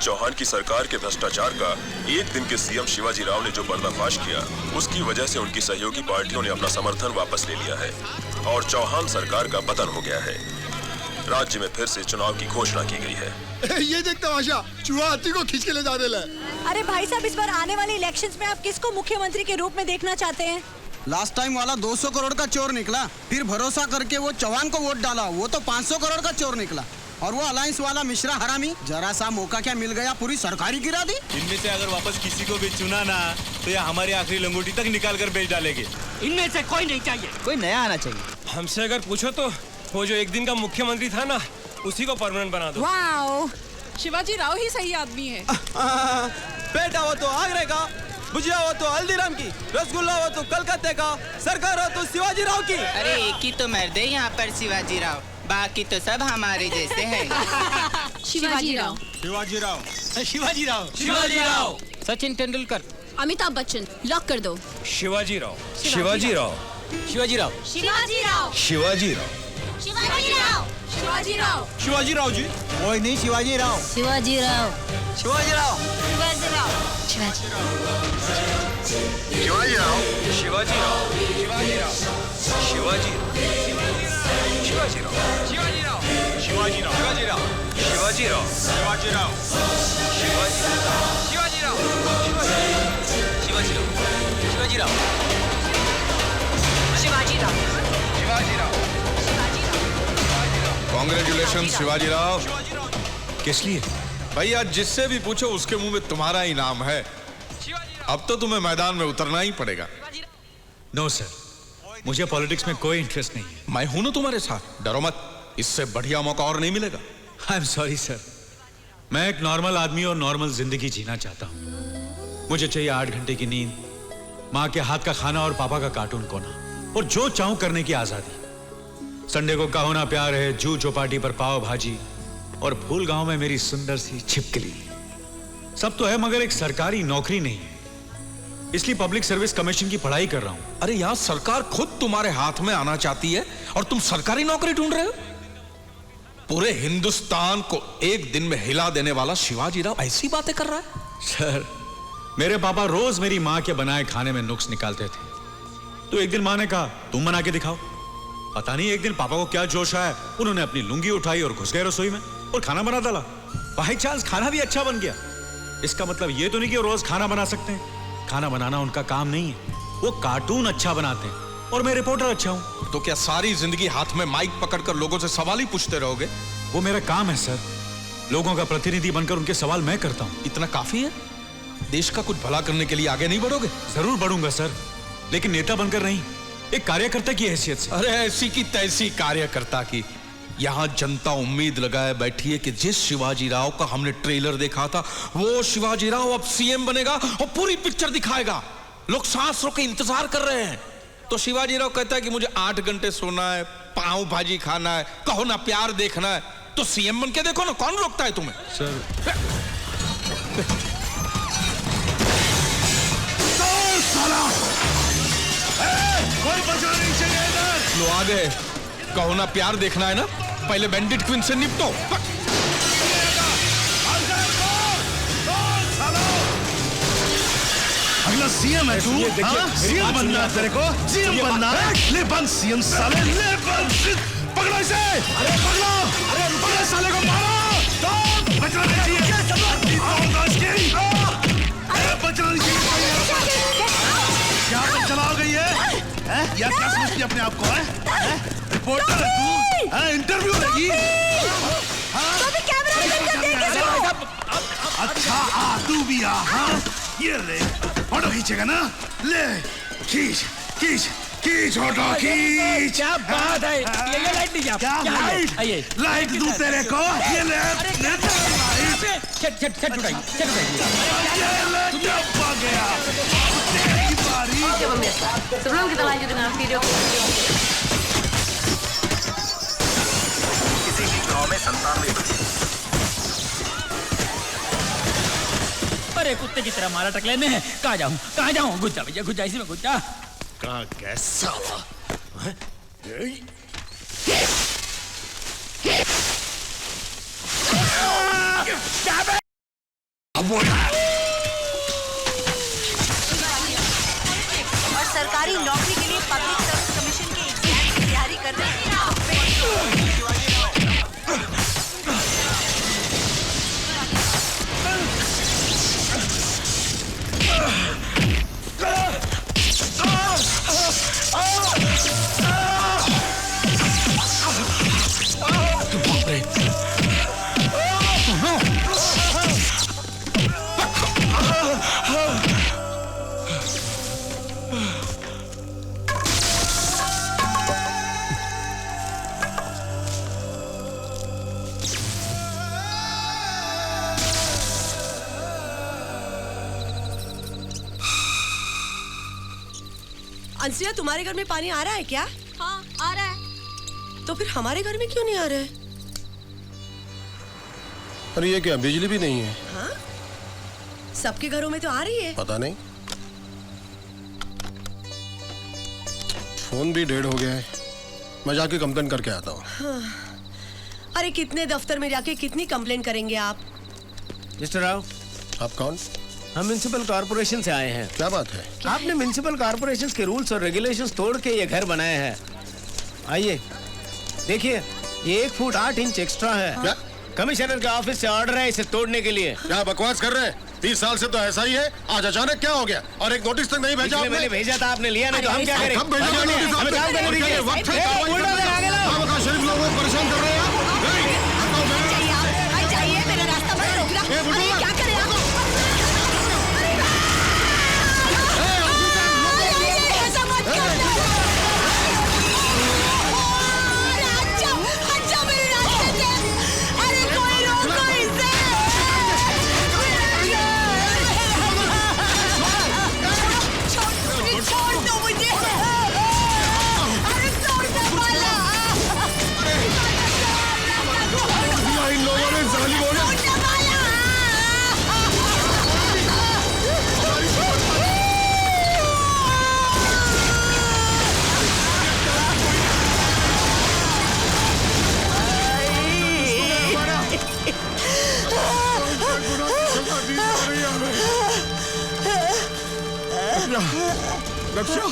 चौहान की सरकार के भ्रष्टाचार का एक दिन के सीएम शिवाजी राव ने जो पर्दाफाश किया, उसकी वजह से उनकी सहयोगी पार्टियों ने अपना समर्थन वापस ले लिया है और चौहान सरकार का पतन हो गया है। राज्य में फिर से चुनाव की घोषणा की गई है। ये देख तमाशा, चूहा हाथी को खींच के ले जा रहा है। अरे भाई साहब, इस बार आने वाले इलेक्शंस में आप किसको मुख्यमंत्री के रूप में देखना चाहते हैं? लास्ट टाइम वाला 200 करोड़ का चोर निकला, फिर भरोसा करके वो चौहान को वोट डाला, वो तो 500 करोड़ का चोर निकला। और वो अलायंस वाला मिश्रा हरामी, जरा सा मौका क्या मिल गया, पूरी सरकारी गिरा दी। इनमें से अगर वापस किसी को भी चुना ना तो ये हमारी आखिरी लंगोटी तक निकाल कर बेच डालेंगे। इनमें से कोई नहीं चाहिए, कोई नया आना चाहिए। हमसे अगर पूछो तो वो जो एक दिन का मुख्यमंत्री था ना, उसी को परमानेंट बना दो। वाओ, शिवाजी राव ही सही आदमी है। पेट हो तो आगरे का, भुजिया हो तो हल्दीराम की, रसगुल्ला हो तो कलकत्ते का, सरकार हो तो शिवाजी राव की। अरे एक ही तो मर्द है यहाँ पर शिवाजी राव, बाकी तो सब हमारे जैसे हैं। शिवाजी राव, शिवाजी राव, शिवाजी राव, शिवाजी राव। सचिन तेंदुलकर, अमिताभ बच्चन, लॉक कर दो। शिवाजी राव, शिवाजी राव, शिवाजी राव, शिवाजी राव, शिवाजी राव, शिवाजी राव, शिवाजी राव, शिवाजी राव जी। कोई नहीं, शिवाजी राव, शिवाजी राव, शिवाजी राव, शिवाजी राव, शिवाजी शिवाजी राव, शिवाजी राव, शिवाजी राव, शिवाजी राव, शिवाजी राव, शिवाजी राव, शिवाजी राव, शिवाजी राव, शिवाजी राव, शिवाजी राव, शिवाजी राव, शिवाजी राव, शिवाजी राव, शिवाजी राव, शिवाजी राव। कांग्रेचुलेशन शिवाजी राव। किस लिए? भैया जिससे भी पूछो उसके मुंह में तुम्हारा ही नाम है। अब तो तुम्हें मैदान में उतरना ही पड़ेगा। नो सर, मुझे पॉलिटिक्स में कोई इंटरेस्ट नहीं है। मैं हूं ना तुम्हारे साथ, डरो मत, इससे बढ़िया मौका और नहीं मिलेगा। आई एम सॉरी सर, मैं एक नॉर्मल आदमी और नॉर्मल जिंदगी जीना चाहता हूँ। मुझे चाहिए 8 घंटे की नींद, माँ के हाथ का खाना और पापा का कार्टून कोना, और जो चाहूं करने की आजादी। संडे को कहो ना प्यार है, जू चौपाटी पर पाव भाजी, और फूल गांव में मेरी सुंदर सी छिपकली। सब तो है, मगर एक सरकारी नौकरी नहीं है, इसलिए पब्लिक सर्विस कमीशन की पढ़ाई कर रहा हूं। अरे यहाँ सरकार खुद तुम्हारे हाथ में आना चाहती है और तुम सरकारी नौकरी ढूंढ रहे हो। पूरे हिंदुस्तान को एक दिन में हिला देने वाला शिवाजी राव ऐसी बातें कर रहा है। सर, मेरे पापा रोज मेरी माँ के बनाए खाने में नुक्स निकालते थे, तो एक दिन माँ ने कहा तुम बना के दिखाओ। पता नहीं एक दिन पापा को क्या जोश आया, उन्होंने अपनी लुंगी उठाई और घुस गए रसोई में और खाना बना डाला। बाई चांस खाना भी अच्छा बन गया। इसका मतलब ये तो नहीं कि वो रोज खाना बना सकते हैं, खाना बनाना उनका काम नहीं है। वो कार्टून अच्छा बनाते हैं और मैं रिपोर्टर अच्छा हूं। तो क्या सारी जिंदगी हाथ में माइक पकड़कर लोगों से सवाल ही पूछते रहोगे? वो मेरा काम है सर, लोगों का प्रतिनिधि बनकर उनके सवाल मैं करता हूं। इतना काफी है? देश का कुछ भला करने के लिए आगे नहीं बढ़ोगे? जरूर बढ़ूंगा सर, लेकिन नेता बनकर नहीं, एक कार्यकर्ता की हैसियत से। अरे ऐसी की तैसी कार्यकर्ता की। यहाँ जनता उम्मीद लगाए बैठी है कि जिस शिवाजी राव का हमने ट्रेलर देखा था, वो शिवाजी राव अब सीएम बनेगा और पूरी पिक्चर दिखाएगा। लोग सांस रोके इंतजार कर रहे हैं। तो शिवाजी राव कहता है कि मुझे 8 घंटे सोना है, पाव भाजी खाना है, कहो ना प्यार देखना है, तो सीएम बन के देखो ना, कौन रोकता है तुम्हें? सर कोई बचा नहीं चाहिए इधर। लो आ गए, कहो ना प्यार देखना है ना, पहले बैंडिट क्वीन से निपटो। अगला सीएम है तू? सीएम बनना है तेरे को? सीएम बनना है? ले बन सीएम साले, ले बन। पकड़ो इसे, अरे पकड़ो, अरे साले को मारो। तो बचना नहीं चाहिए, बचना नहीं चाहिए। क्या पर चलाओ गई है? या क्या समझती है अपने आप को? है रिपोर्टर है तू? इंटरव्यू लेगी? अच्छा आ तू भी आ। ये ले फोटो खींचेगा ना, ले खींच खींच खींच फोटो खींच। क्या बात है, ये लाइट नहीं, क्या लाइट? लाइट दूं तेरे को, ये ले छट उठाइए, छट उठाइए। आ गया तेरी बारी। Sebelum kita lanjut dengan video किसी भी गांव में 97 अरे कुत्ते की तरह मारा टकले में। कहाँ जाऊँ? घुस जा भैया, घुस जा, इसी में घुस जा। कहाँ कैसा बोल रहा है? और सरकारी नौकरी के लिए पब्लिक सर्विस कमीशन के एग्जाम की तैयारी कर रहे हैं। अंसिया, तुम्हारे घर में पानी आ रहा है क्या? हाँ आ रहा है। तो फिर हमारे घर में क्यों नहीं आ रहा है? अरे ये क्या, बिजली भी नहीं है? हाँ, सबके घरों में तो आ रही है। पता नहीं, फोन भी डेड हो गया है। मैं जाके कंप्लेन करके आता हूँ। हाँ। अरे कितने दफ्तर में जाके कितनी कंप्लेन करेंगे आप? मिस्टर राव, आप कौन? हम म्युनिसिपल कॉर्पोरेशन से आए हैं। क्या बात है? आपने म्युनिसिपल कॉर्पोरेशन के रूल्स और रेगुलेशंस तोड़ के ये घर बनाए हैं। आइए देखिए, ये 1 फुट 8 इंच एक्स्ट्रा है। क्या? कमिश्नर के ऑफिस से ऑर्डर है इसे तोड़ने के लिए। क्या बकवास कर रहे हैं? 30 साल से तो ऐसा ही है, आज अचानक क्या हो गया? और एक नोटिस तक नहीं भेजा आपने? मैंने भेजा था, आपने लिया नहीं तो हम क्या करें? कब भेजा था नोटिस आपने? वक्त है, शरीफ लोगों को परेशान कर रहे हैं आप। मेरा रास्ता मत रोकना। अरे क्या करें आप? ऐसा मत करना। अच्छा मेरे रास्ते से। अरे कोई रोको इसे। छोड़ दो मुझे। अरे छोड़ दो वाला। इन लोगों ने जाली बोला। रक्षा,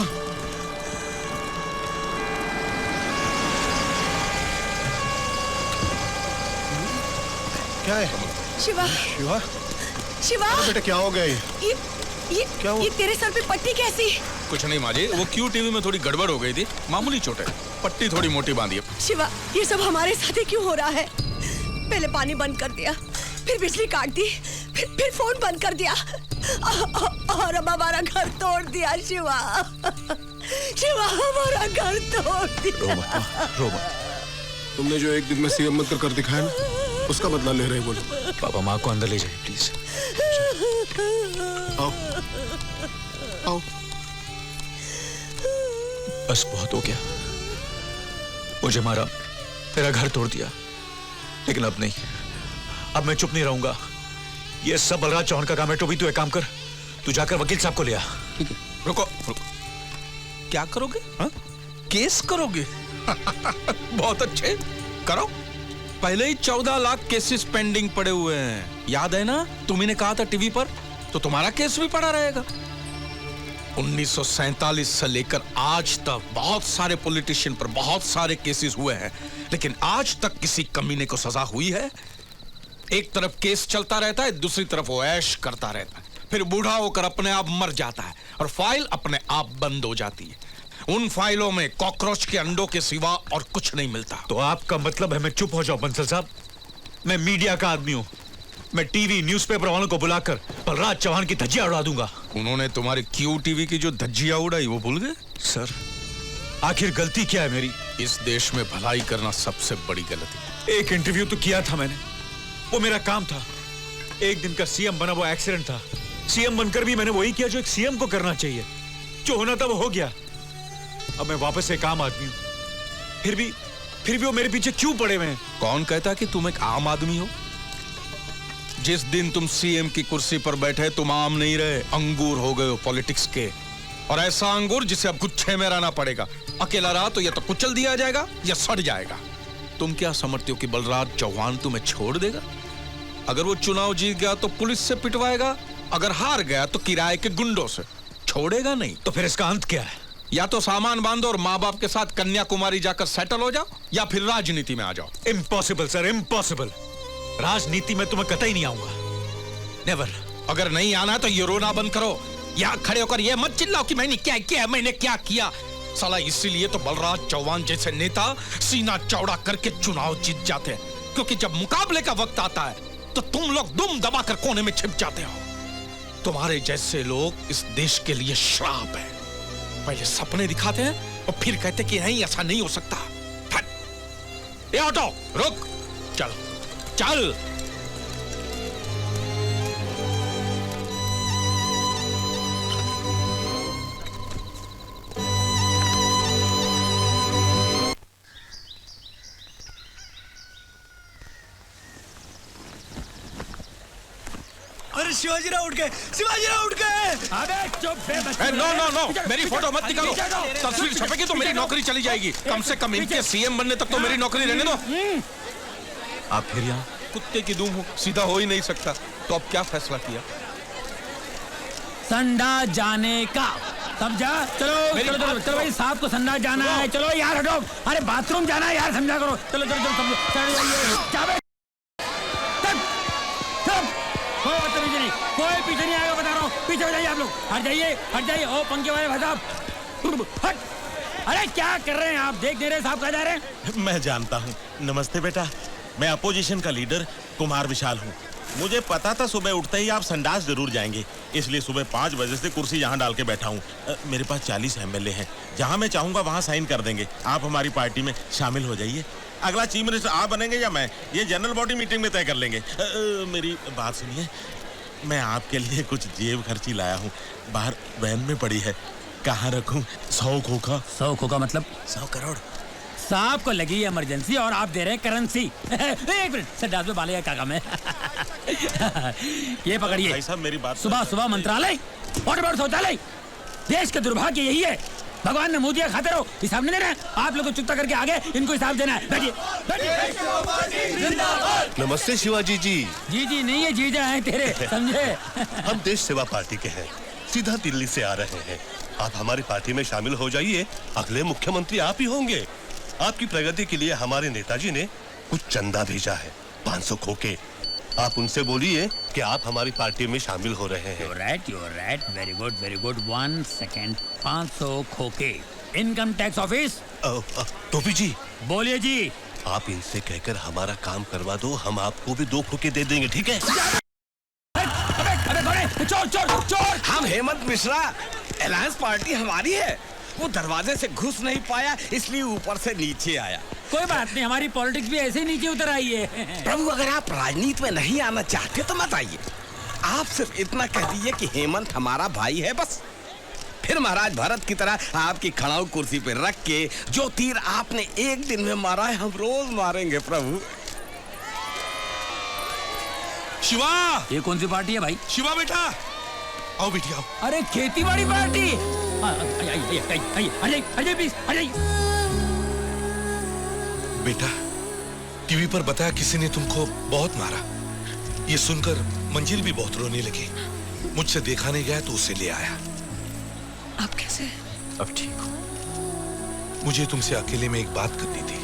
क्या है? शिवा, शिवा, शिवा, बेटा क्या हो गया? ये क्या हुआ? ये तेरे सर पे पट्टी कैसी? कुछ नहीं माँ जी, वो क्यू टीवी में थोड़ी गड़बड़ हो गई थी, मामूली चोट है, पट्टी थोड़ी मोटी बांधी है। शिवा, ये सब हमारे साथ ही क्यों हो रहा है? पहले पानी बंद कर दिया, फिर बिजली काट दी, फिर फोन बंद कर दिया और अब हमारा घर तोड़ दिया। शिवा, शिवा, हमारा घर तोड़ दिया। रो मत, रो मत। तुमने जो एक दिन में सीएम मंत्र कर दिखाया ना, उसका बदला ले रहे बोलो। पापा, माँ को अंदर ले जाइए प्लीज। आओ, आओ। बस बहुत हो गया, मुझे मारा, मेरा घर तोड़ दिया, लेकिन अब नहीं, अब मैं चुप नहीं रहूंगा। ये सब बलराज चौहान का काम है। टोबी, तू एक काम कर, तू जाकर वकील साहब को ले आ। ठीक है, रुको, रुको। क्या करोगे? हा? केस करोगे? बहुत अच्छे, करो। पहले ही 14 लाख केसेस पेंडिंग पड़े हुए हैं, याद है ना? तुम्ही ने कहा था टीवी पर, तो तुम्हारा केस भी पड़ा रहेगा। 1947 से लेकर आज तक बहुत सारे पॉलिटिशियन पर बहुत सारे केसेस हुए हैं, लेकिन आज तक किसी कमीने को सजा हुई है? एक तरफ केस चलता रहता है, दूसरी तरफ वो ऐश करता रहता है, फिर बूढ़ा होकर अपने आप मर जाता है और फाइल अपने आप बंद हो जाती है। उन फाइलों में कॉकरोच के अंडों के सिवा और कुछ नहीं मिलता। तो आपका मतलब है मैं चुप हो जाऊं बंसल साहब? मैं मीडिया का आदमी हूं, मैं टीवी न्यूज़पेपर वालों को बुलाकर बलराज चौहान की धज्जियां उड़ा दूंगा। उन्होंने तुम्हारी क्यू टीवी की जो धज्जियां उड़ाई वो भूल गए? सर, आखिर गलती क्या है मेरी? इस देश में भलाई करना सबसे बड़ी गलती। एक इंटरव्यू तो किया था मैंने, वो मेरा काम था। एक दिन का सीएम बना वो एक्सीडेंट था। सीएम बनकर भी मैंने वही किया जो एक सीएम को करना चाहिए। जो होना था वो हो गया। अब मैं वापस एक आम आदमी हूं, फिर भी वो मेरे पीछे क्यों पड़े हुए हैं? कौन कहता कि तुम एक आम आदमी हो? जिस दिन तुम सीएम की कुर्सी पर बैठे तुम आम नहीं रहे, अंगूर हो गए हो पॉलिटिक्स के। और ऐसा अंगूर जिसे अब गुच्छे में रहना पड़ेगा। अकेला रहा तो या तो कुचल दिया जाएगा या सड़ जाएगा। तुम क्या समझते हो कि बलराज चौहान तुम्हें छोड़ देगा? अगर वो चुनाव जीत गया तो पुलिस से पिटवाएगा, अगर हार गया तो किराए के गुंडों से। छोड़ेगा नहीं। तो फिर इसका अंत क्या है? या तो सामान बांधो और माँ बाप के साथ कन्याकुमारी जाकर सेटल हो जाओ, या फिर राजनीति में आ जाओ। Impossible sir, impossible. राजनीति में तुम्हें कतई नहीं आऊंगा। नेवर। अगर नहीं आना तो ये रोना बंद करो। यहाँ खड़े होकर ये मत चिल्लाओ कि मैंने क्या किया, मैंने क्या किया। साला इसीलिए तो बलराज चौहान जैसे नेता सीना चौड़ा करके चुनाव जीत जाते हैं, क्योंकि जब मुकाबले का वक्त आता है तो तुम लोग दुम दबाकर कोने में छिप जाते हो। तुम्हारे जैसे लोग इस देश के लिए श्राप है। पहले सपने दिखाते हैं और फिर कहते कि नहीं, ऐसा नहीं हो सकता। ये ऑटो रुक, चल चल। अरे शिवाजीराव उठ गए, शिवाजीराव उठ गए। अबे चुप बे। नो नो नो, मेरी फोटो मत निकालो। तस्वीर छपेगी तो मेरी नौकरी चली जाएगी। कम से कम इनके सीएम बनने तक तो मेरी नौकरी रहने दो। आप फिर यहाँ? कुत्ते की दूम हो, सीधा हो ही नहीं सकता। तो अब क्या फैसला किया? संडा जाने का। समझा? चलो चलो चलो चलो भाई, साहब को संडा जाना है। चलो यार हटो। अरे बाथरूम जाना है यार, समझा करो। चलो चलो चलो चलो। कोई पीछे नहीं आएगा, बता रहा हूँ। पीछे हो जाइए आप लोग, हट जाइए हट जाइए। ओ पंखे वाले भाई साहब हट। अरे क्या कर रहे हैं आप? देख नहीं रहे साहब कहाँ जा रहे हैं? मैं जानता हूँ। नमस्ते बेटा, मैं अपोजिशन का लीडर कुमार विशाल हूँ। मुझे पता था सुबह उठते ही आप संडास जरूर जाएंगे, इसलिए सुबह 5 बजे से कुर्सी यहाँ डाल के बैठा हूँ। मेरे पास 40 MLA हैं, जहाँ मैं चाहूँगा वहाँ साइन कर देंगे। आप हमारी पार्टी में शामिल हो जाइए। अगला चीफ मिनिस्टर आप बनेंगे या मैं, ये जनरल बॉडी मीटिंग में तय कर लेंगे। मेरी बात सुनिए, मैं आपके लिए कुछ जेब खर्ची लाया हूँ, बाहर वैन में पड़ी है। कहाँ रखूँ? 100 खोखा। 100 खोखा मतलब 100 करोड़। साहब को लगी इमरजेंसी और आप दे रहे हैं करेंसी। एक मिनट, संडास में बाले का काम है। ये पकड़िए भाई साहब, मेरी बात सुबह सुबह मंत्रालय और शौचालय। देश का दुर्भाग्य यही है, भगवान ने मुंह दिया खाते रहो, हिसाब नहीं देना है। आप लोगों को चुकता करके आगे इनको हिसाब देना है। बैठिए नमस्ते शिवाजी जी। जी जी नहीं है, जीजा है तेरे, समझे? हम देश सेवा पार्टी के हैं, सीधा दिल्ली से आ रहे हैं। आप हमारी पार्टी में शामिल हो जाइए, अगले मुख्यमंत्री आप ही होंगे। आपकी प्रगति के लिए हमारे नेताजी ने कुछ चंदा भेजा है, 500 खोखे। आप उनसे बोलिए कि आप हमारी पार्टी में शामिल हो रहे हैं। You're right, very good. 1 second, 500 खोखे। Income tax office. टोपी जी। बोलिए जी। आप इनसे कहकर हमारा काम करवा दो, हम आपको भी 2 खोखे दे देंगे, ठीक है? चोर चोर चोर। हम हेमंत मिश्रा, अलायंस पार्टी हमारी है। वो दरवाजे से घुस नहीं पाया, इसलिए ऊपर से नीचे आया। कोई बात नहीं, हमारी पॉलिटिक्स भी ऐसे ही नीचे उतर आई है। प्रभु, अगर आप राजनीति में नहीं आना चाहते तो मत आइए। आप सिर्फ इतना कह दीजिए कि हेमंत हमारा भाई है, बस। फिर महाराज भरत की तरह आपकी खड़ाऊ कुर्सी पे रख के जो तीर आपने एक दिन में मारा है, हम रोज मारेंगे प्रभु। शिवा! ये कौन सी पार्टी है भाई? शिवा बेटा, आओ बेटी आओ। अरे खेतीबाड़ी पार्टी। आइए प्लीज, आइए। बेटा, टीवी पर बताया किसी ने तुमको बहुत मारा। ये सुनकर मंजिल भी बहुत रोने लगी। मुझसे देखा नहीं गया तो उसे ले आया। आप कैसे? अब ठीक हूं। मुझे तुमसे अकेले में एक बात करनी थी।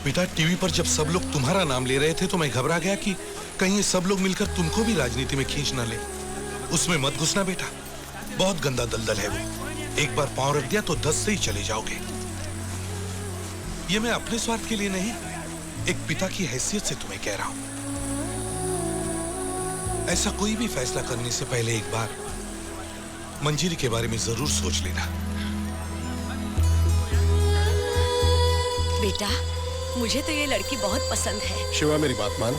बेटा, टीवी पर जब सब लोग तुम्हारा नाम ले रहे थे तो मैं घबरा गया कि कहीं ये सब लोग मिलकर तुमको भी राजनीति में खींच ना ले। उसमें मत घुसना बेटा, बहुत गंदा दलदल है वो। एक बार पांव रख दिया तो 10 से ही चले जाओगे। ये मैं अपने स्वार्थ के लिए नहीं, एक पिता की हैसियत से तुम्हें कह रहा हूं। ऐसा कोई भी फैसला करने से पहले एक बार मंजिल के बारे में जरूर सोच लेना। बेटा, मुझे तो ये लड़की बहुत पसंद है। शिवा, मेरी बात मान,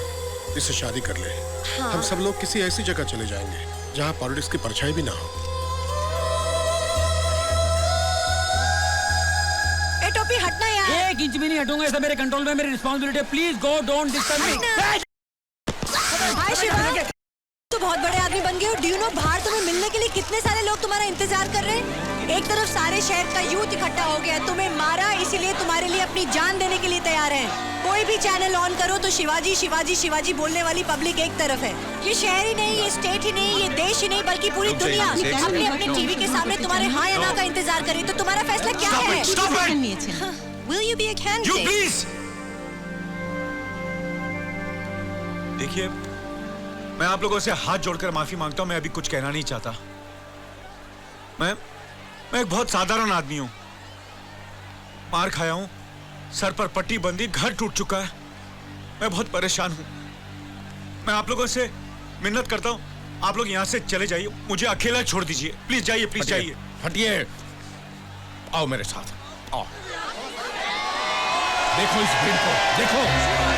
इससे शादी कर ले। हाँ। हम सब लोग किसी ऐसी जगह चले जाएंगे जहाँ पॉलिटिक्स की परछाई भी ना हो। ए टोपी, हटना यार। 1 इंच भी नहीं हटूंगा, ऐसा मेरे कंट्रोल में, मेरी रिस्पॉन्सिबिलिटी है। Please go, don't disturb me. Hi Shiva, तो बहुत बड़े आदमी बन गए हो, डू यू नो बाहर तुम्हें मिलने के लिए कितने सारे लोग तुम्हारा इंतजार कर रहे हैं? एक तरफ सारे शहर का यूथ इकट्ठा हो गया है, तुम्हें मारा इसीलिए तुम्हारे लिए अपनी जान देने के लिए तैयार है। कोई भी चैनल ऑन करो तो शिवाजी शिवाजी शिवाजी बोलने वाली पब्लिक एक तरफ है। ये शहर ही नहीं, ये स्टेट ही नहीं, ये देश ही नहीं, बल्कि पूरी दुनिया अपने अपने टीवी के सामने तुम्हारे हाँ या ना का इंतजार कर रही। तो तुम्हारा फैसला क्या है? Will you be a candidate? देखिए, मैं आप लोगों से हाथ जोड़कर माफी मांगता हूं। मैं अभी कुछ कहना नहीं चाहता। मैं एक बहुत साधारण आदमी हूं। मार खाया हूं, सर पर पट्टी बंधी, घर टूट चुका है। मैं बहुत परेशान हूं। मैं आप लोगों से मिन्नत करता हूं, आप लोग यहां से चले जाइए, मुझे अकेला छोड़ दीजिए। प्लीज जाइए, प्लीज जाइए। हटिए, आओ मेरे साथ, आओ। देखो इस भीड़ को, देखो।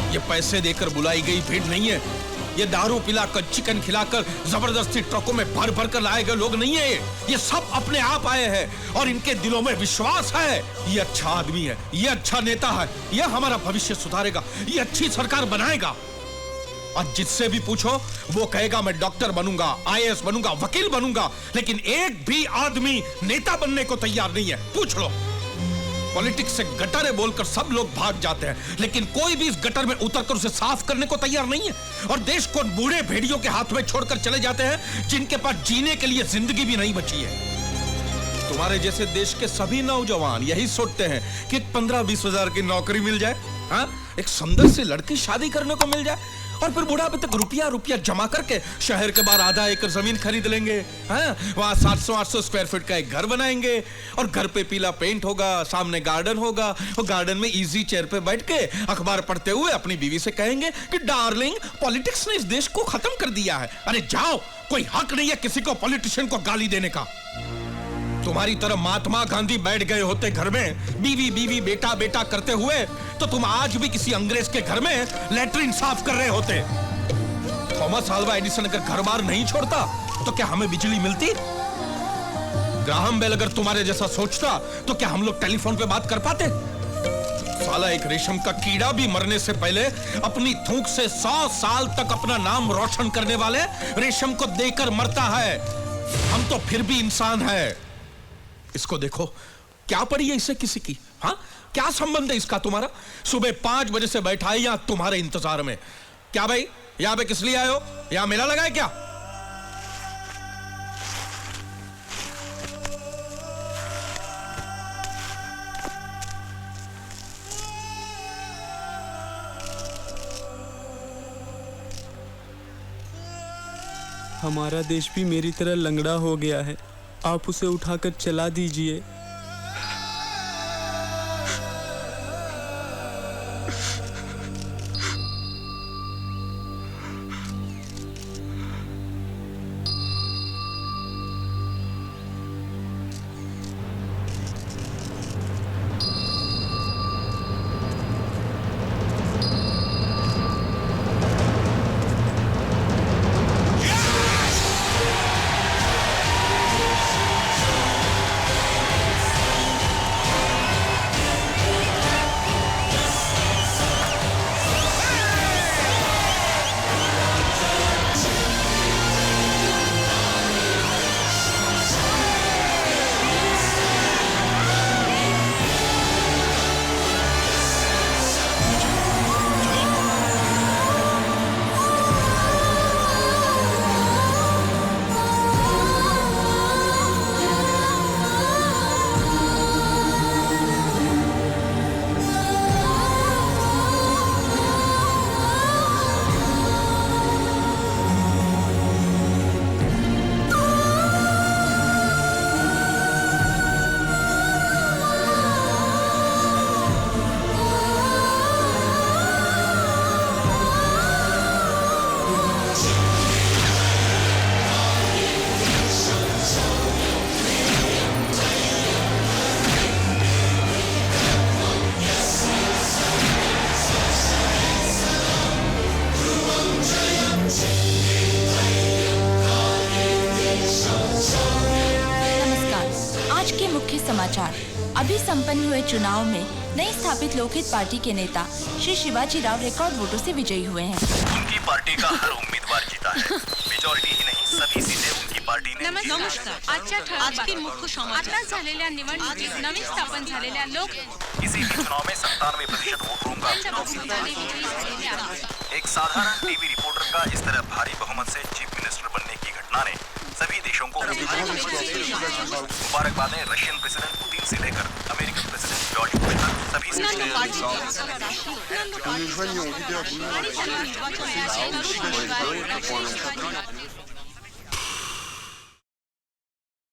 ये पैसे देकर बुलाई गई भीड़ नहीं है। ये दारू पिलाकर, चिकन खिलाकर, जबरदस्ती ट्रकों में भर भर कर लाए गए लोग नहीं है। ये सब अपने आप आए हैं और इनके दिलों में विश्वास है। ये अच्छा आदमी है, ये अच्छा नेता है, ये हमारा भविष्य सुधारेगा, ये अच्छी सरकार बनाएगा। और जिससे भी पूछो वो कहेगा मैं डॉक्टर बनूंगा, IAS बनूंगा, वकील बनूंगा, लेकिन एक भी आदमी नेता बनने को तैयार नहीं है। पूछ लो। पॉलिटिक्स से गटर है बोलकर सब लोग भाग जाते हैं, लेकिन कोई भी इस गटर में उतरकर उसे साफ करने को तैयार नहीं है। और देश को बूढ़े भेड़ियों के हाथ में छोड़कर चले जाते हैं जिनके पास जीने के लिए जिंदगी भी नहीं बची है। तुम्हारे जैसे देश के सभी नौजवान यही सोचते हैं कि 15-20 हजार की नौकरी मिल जाए, हाँ? एक सुंदर सी लड़की शादी करने को मिल जाए और फिर बुढ़ापे तक रुपया जमा करके शहर के बाहर आधा एकड़ जमीन खरीद लेंगे, हाँ? वहां 700-800 स्क्वायर फीट का एक घर बनाएंगे और घर पे पीला पेंट होगा, सामने गार्डन होगा और गार्डन में इजी चेयर पे बैठ के अखबार पढ़ते हुए अपनी बीवी से कहेंगे कि डार्लिंग, पॉलिटिक्स ने इस देश को खत्म कर दिया है। अरे जाओ, कोई हक नहीं है किसी को पॉलिटिशियन को गाली देने का। तुम्हारी तरह महात्मा गांधी बैठ गए होते घर में बीवी बीवी बेटा बेटा करते हुए, तो तुम आज भी किसी अंग्रेज के घर में लैट्रिन साफ कर रहे होते। थॉमस अल्वा एडिसन अगर घर बार नहीं छोड़ता तो क्या हमें बिजली मिलती? ग्राहम बेल अगर तुम्हारे जैसा सोचता तो क्या हम लोग टेलीफोन पे बात कर पाते? साला एक रेशम का कीड़ा भी मरने से पहले अपनी थूक से 100 साल तक अपना नाम रोशन करने वाले रेशम को देकर मरता है। हम तो फिर भी इंसान है। इसको देखो, क्या पड़ी है इसे किसी की, हाँ? क्या संबंध है इसका तुम्हारा? सुबह 5 बजे से बैठा है यहां तुम्हारे इंतजार में। क्या भाई, यहां पे किस लिए आए हो? यहां मेला लगा है क्या? हमारा देश भी मेरी तरह लंगड़ा हो गया है, आप उसे उठाकर चला दीजिए। नमस्कार। आज के मुख्य समाचार। अभी संपन्न हुए चुनाव में नई स्थापित लोकहित पार्टी के नेता श्री शिवाजी राव रिकॉर्ड वोटों से विजयी हुए हैं। उनकी पार्टी का हर उम्मीदवार जीता है। मेजॉरिटी ही नहीं, सभी सीटें उनकी पार्टी ने नमस्कार। आजची मुख्य समाचार। आता झालेल्या निवडणुकीत नवीन स्थापन झालेल्या लोक किसी भी चुनाव में 97% वोटरों का चुनाव जीता। एक साधारण टीवी रिपोर्टर का इस तरह भारी बहुमत से चीफ मिनिस्टर बनने की घटना ने सभी देशों को मुबारकबादें रशियन प्रेसिडेंट पुतिन से लेकर अमेरिकन प्रेसिडेंट जॉर्ज बुश तक सभी